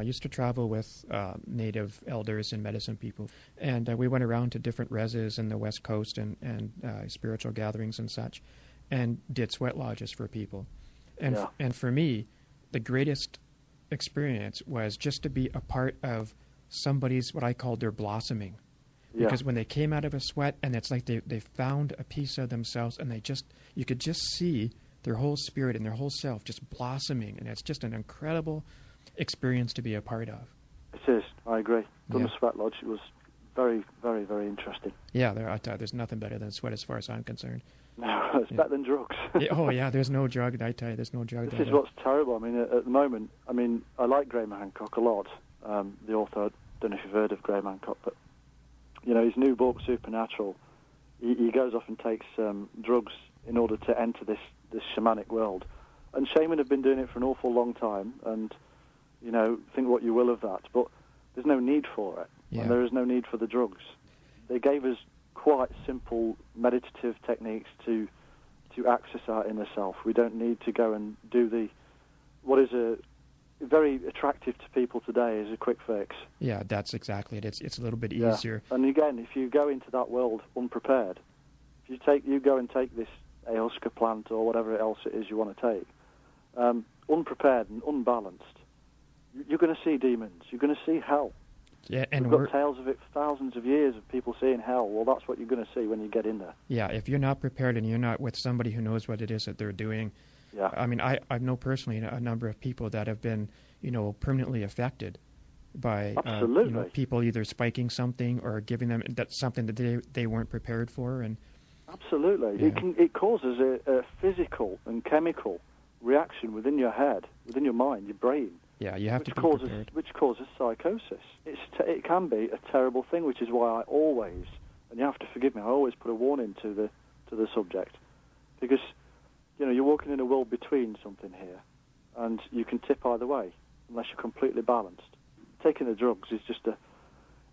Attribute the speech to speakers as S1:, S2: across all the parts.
S1: I used to travel with native elders and medicine people, and we went around to different reses in the West Coast and spiritual gatherings and such, and did sweat lodges for people. And for me, the greatest experience was just to be a part of somebody's, what I called their blossoming. Because when they came out of a sweat, and it's like they found a piece of themselves, and you could just see their whole spirit and their whole self just blossoming, and it's just an incredible experience to be a part of.
S2: It is. I agree. Done the sweat lodge. It was very, very, very interesting.
S1: Yeah, there's nothing better than sweat as far as I'm concerned.
S2: No, it's better than drugs.
S1: There's no drug. I tell you, there's no drug.
S2: This is what's terrible. I mean, at the moment, I like Graham Hancock a lot. The author, I don't know if you've heard of Graham Hancock, but his new book, Supernatural, he goes off and takes drugs in order to enter this shamanic world. And shaman have been doing it for an awful long time, and think what you will of that, but there's no need for it, and there is no need for the drugs. They gave us quite simple meditative techniques to access our inner self. We don't need to go and do what is a very attractive to people today is a quick fix.
S1: Yeah, that's exactly it. It's a little bit easier.
S2: And again, if you go into that world unprepared, if you go and take this ayahuasca plant or whatever else it is you want to take, unprepared and unbalanced, you're going to see demons. You're going to see hell.
S1: Yeah, and
S2: we've got tales of it for thousands of years of people seeing hell. Well, that's what you're going to see when you get in there.
S1: Yeah, if you're not prepared and you're not with somebody who knows what it is that they're doing.
S2: Yeah.
S1: I mean, I know personally a number of people that have been, permanently affected by people either spiking something or giving them something that they weren't prepared for. And
S2: absolutely, it causes a physical and chemical reaction within your head, within your mind, your brain.
S1: Yeah, you have to be prepared.
S2: Which causes psychosis. It can be a terrible thing, which is why I always, and you have to forgive me, I always put a warning to the subject, because you're walking in a world between something here, and you can tip either way unless you're completely balanced. Taking the drugs is just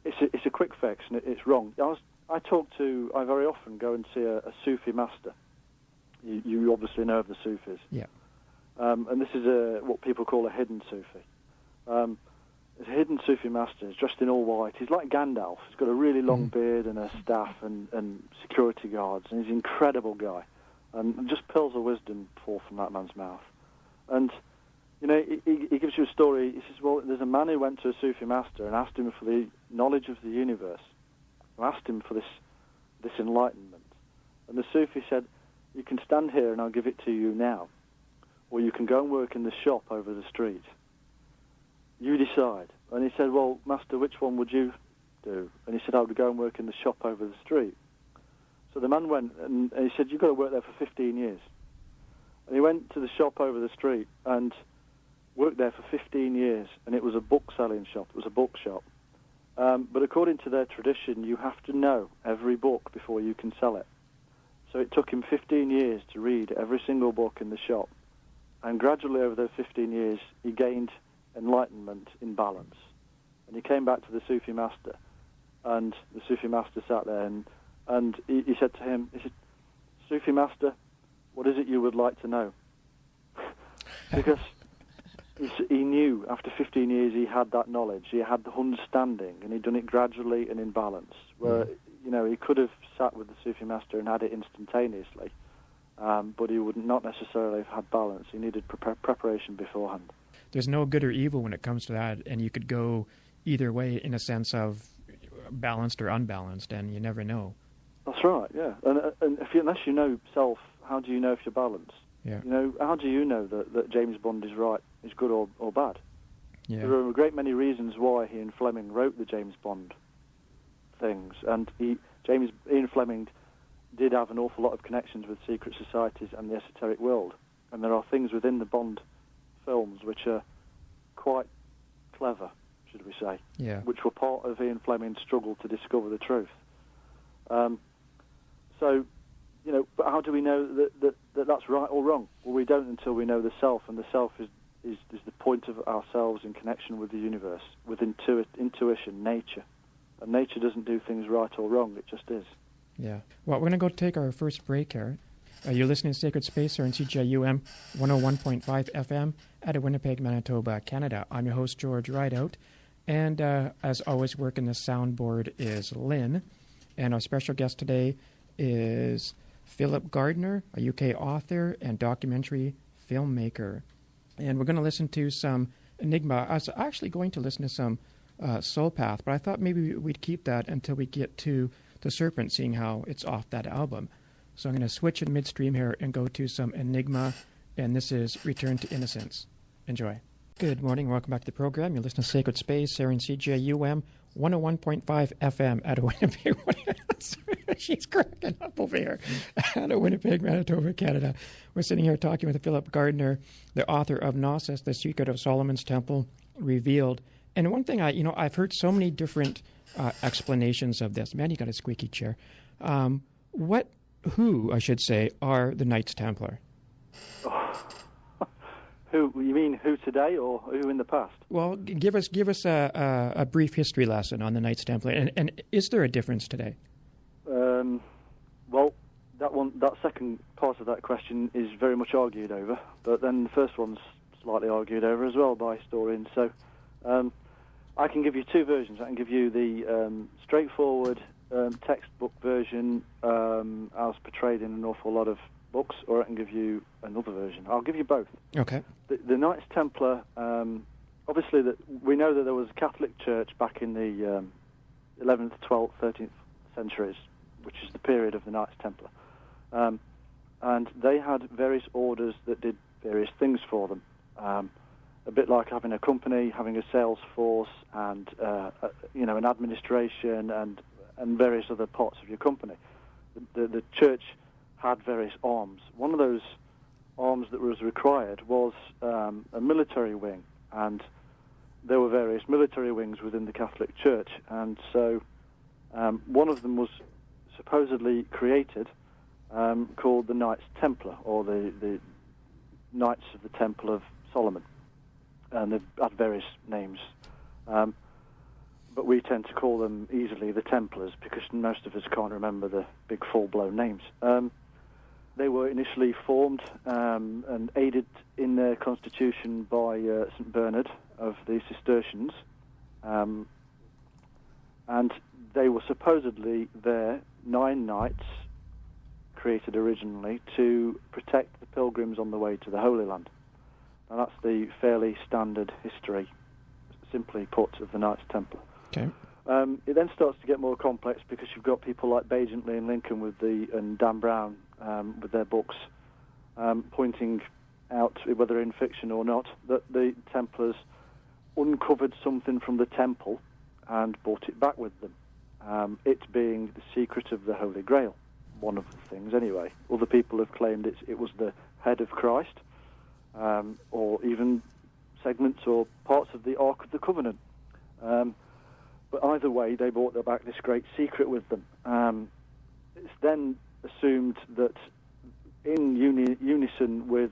S2: it's a quick fix, and it's wrong. I very often go and see a Sufi master. You obviously know of the Sufis.
S1: Yeah.
S2: And this is what people call a hidden Sufi. A hidden Sufi master is dressed in all white. He's like Gandalf. He's got a really long beard and a staff and security guards, and he's an incredible guy. And just pearls of wisdom fall from that man's mouth. And, he gives you a story. He says, well, there's a man who went to a Sufi master and asked him for the knowledge of the universe, and asked him for this enlightenment. And the Sufi said, you can stand here and I'll give it to you now, or you can go and work in the shop over the street. You decide. And he said, well, Master, which one would you do? And he said, I would go and work in the shop over the street. So the man went, and he said, you've got to work there for 15 years. And he went to the shop over the street and worked there for 15 years, and it was a book-selling shop. It was a bookshop. But according to their tradition, you have to know every book before you can sell it. So it took him 15 years to read every single book in the shop. And gradually over those 15 years, he gained enlightenment in balance. And he came back to the Sufi master, and the Sufi master sat there, and he said to him, he said, Sufi master, what is it you would like to know? Because he knew after 15 years he had that knowledge, he had the understanding, and he'd done it gradually and in balance, where, he could have sat with the Sufi master and had it instantaneously. But he would not necessarily have had balance. He needed preparation beforehand.
S1: There's no good or evil when it comes to that, and you could go either way in a sense of balanced or unbalanced, and you never know.
S2: That's right, yeah. And unless you know self, how do you know if you're balanced?
S1: Yeah.
S2: How do you know that James Bond is right, is good or bad?
S1: Yeah.
S2: There are a great many reasons why Ian Fleming wrote the James Bond things, and Ian Fleming did have an awful lot of connections with secret societies and the esoteric world. And there are things within the Bond films which are quite clever, should we say, which were part of Ian Fleming's struggle to discover the truth. But how do we know that that's right or wrong? Well, we don't until we know the self, and the self is the point of ourselves in connection with the universe, with intuition, nature. And nature doesn't do things right or wrong, it just is.
S1: Yeah. Well, we're going to go take our first break here. You're listening to Sacred Space here on CJUM 101.5 FM out of Winnipeg, Manitoba, Canada. I'm your host, George Rideout. And as always, working the soundboard is Lynn. And our special guest today is Philip Gardiner, a UK author and documentary filmmaker. And we're going to listen to some Enigma. I was actually going to listen to some Soul Path, but I thought maybe we'd keep that until we get to The Serpent, seeing how it's off that album. So I'm going to switch in midstream here and go to some Enigma, and this is Return to Innocence. Enjoy. Good morning. Welcome back to the program. You're listening to Sacred Space here in CJUM 101.5 FM out of Winnipeg. She's cracking up over here. Out of Winnipeg, Manitoba, Canada. We're sitting here talking with Philip Gardiner, the author of Gnosis, The Secret of Solomon's Temple Revealed. And one thing I've heard so many different explanations of this. Man, you got a squeaky chair. Who are the Knights Templar?
S2: Who you mean? Who today, or who in the past?
S1: Well, give us a brief history lesson on the Knights Templar, and is there a difference today?
S2: Well, that second part of that question is very much argued over, but then the first one's slightly argued over as well by historians. So I can give you two versions. I can give you the straightforward textbook version as portrayed in an awful lot of books, or I can give you another version. I'll give you both.
S1: Okay.
S2: The Knights Templar, obviously, we know that there was a Catholic Church back in the 11th, 12th, 13th centuries, which is the period of the Knights Templar. And they had various orders that did various things for them. A bit like having a company, having a sales force, and an administration, and various other parts of your company. The church had various arms. One of those arms that was required was a military wing, and there were various military wings within the Catholic Church, and so one of them was supposedly created called the Knights Templar, or the Knights of the Temple of Solomon, and they've had various names. But we tend to call them easily the Templars because most of us can't remember the big full-blown names. They were initially formed and aided in their constitution by St. Bernard of the Cistercians. And they were supposedly there, 9 knights, created originally, to protect the pilgrims on the way to the Holy Land. And that's the fairly standard history, simply put, of the Knights Templar.
S1: Okay.
S2: It then starts to get more complex because you've got people like Bagentley and Lincoln and Dan Brown with their books pointing out, whether in fiction or not, that the Templars uncovered something from the temple and brought it back with them, it being the secret of the Holy Grail, one of the things anyway. Other people have claimed it was the head of Christ, or even segments or parts of the Ark of the Covenant. But either way, they brought back this great secret with them. It's then assumed that in unison with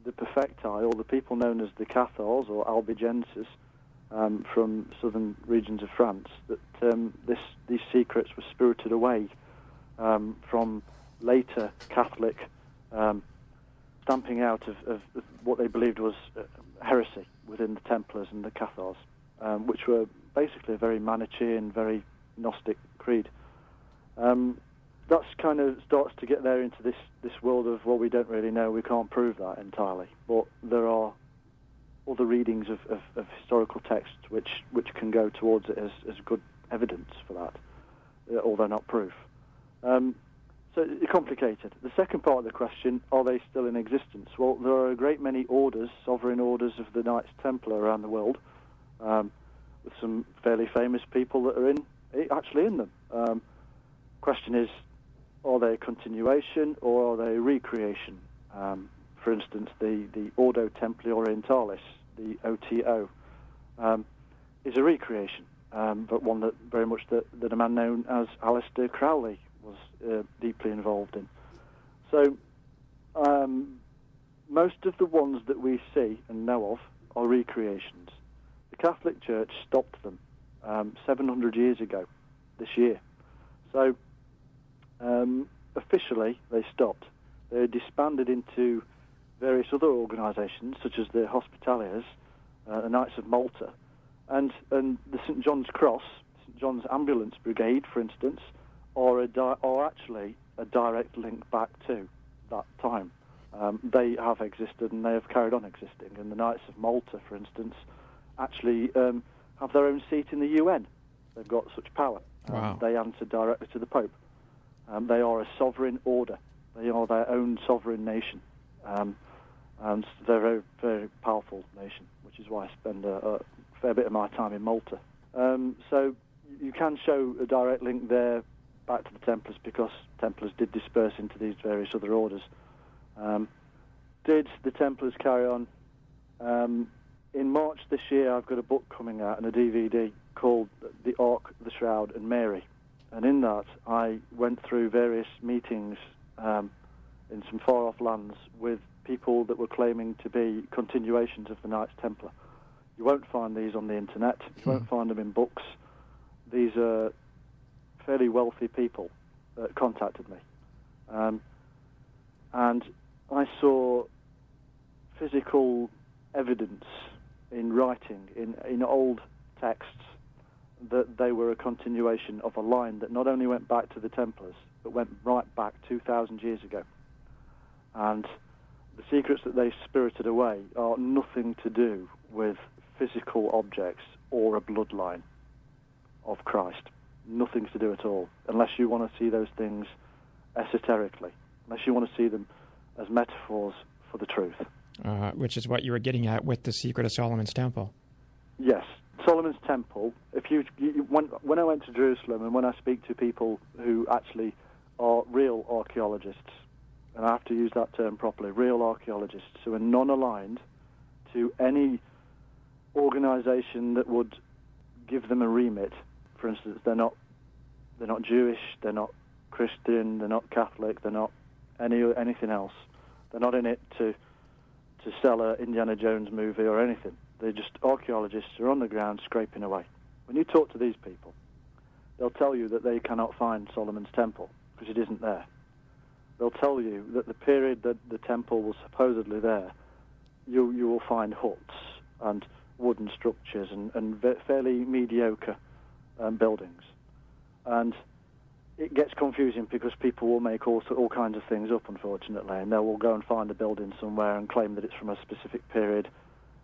S2: the Perfecti, or the people known as the Cathars or Albigenses from southern regions of France, that these secrets were spirited away from later Catholic stamping out of what they believed was heresy within the Templars and the Cathars, which were basically a very Manichaean, very Gnostic creed. That's kind of starts to get there into this world of, well, we don't really know, we can't prove that entirely. But there are other readings of historical texts which can go towards it as good evidence for that, although not proof. So it's complicated. The second part of the question, are they still in existence? Well, there are a great many orders, sovereign orders of the Knights Templar around the world, with some fairly famous people that are actually in them. Question is, are they a continuation or are they a recreation? For instance, the Ordo Templi Orientalis, the OTO, is a recreation, but one that very much that a man known as Aleister Crowley was deeply involved in. So most of the ones that we see and know of are recreations. The Catholic Church stopped them 700 years ago this year. So officially they stopped. They disbanded into various other organisations, such as the Hospitaliers, the Knights of Malta, and the St John's Cross, St John's Ambulance Brigade, for instance, are actually a direct link back to that time. They have existed and they have carried on existing. And the Knights of Malta, for instance, actually have their own seat in the UN. They've got such power.
S1: Wow.
S2: They answer directly to the Pope. They are a sovereign order. They are their own sovereign nation. And they're a very, very powerful nation, which is why I spend a fair bit of my time in Malta. So you can show a direct link there back to the Templars, because Templars did disperse into these various other orders. Did the Templars carry on? In March this year, I've got a book coming out and a DVD called The Ark, the Shroud and Mary. And in that, I went through various meetings in some far-off lands with people that were claiming to be continuations of the Knights Templar. You won't find these on the internet. You won't find them in books. These are fairly wealthy people that contacted me. And I saw physical evidence in writing, in old texts, that they were a continuation of a line that not only went back to the Templars, but went right back 2,000 years ago. And the secrets that they spirited away are nothing to do with physical objects or a bloodline of Christ. Nothing to do at all, unless you want to see those things esoterically, unless you want to see them as metaphors for the truth.
S1: Which is what you were getting at with the secret of Solomon's Temple.
S2: Yes, Solomon's Temple. When I went to Jerusalem, and when I speak to people who actually are real archaeologists, and I have to use that term properly, real archaeologists who are non-aligned to any organisation that would give them a remit. For instance, they're not Jewish, they're not Christian, they're not Catholic, they're not anything else. They're not in it to sell a Indiana Jones movie or anything. They're just archaeologists who are on the ground scraping away. When you talk to these people, they'll tell you that they cannot find Solomon's Temple because it isn't there. They'll tell you that the period that the temple was supposedly there, you will find huts and wooden structures and fairly mediocre buildings. And it gets confusing because people will make all kinds of things up, unfortunately, and they will go and find a building somewhere and claim that it's from a specific period.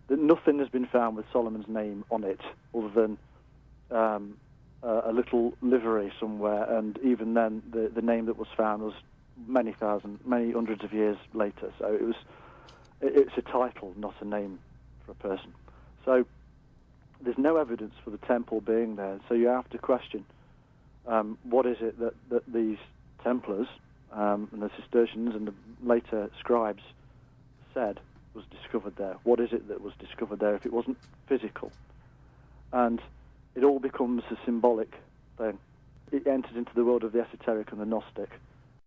S2: That nothing has been found with Solomon's name on it, other than a little livery somewhere, and even then, the name that was found was many hundreds of years later. So it's a title, not a name for a person. So there's no evidence for the temple being there. So you have to question. What is it that these Templars and the Cistercians and the later scribes said was discovered there? What is it that was discovered there if it wasn't physical? And it all becomes a symbolic thing. It enters into the world of the esoteric and the Gnostic.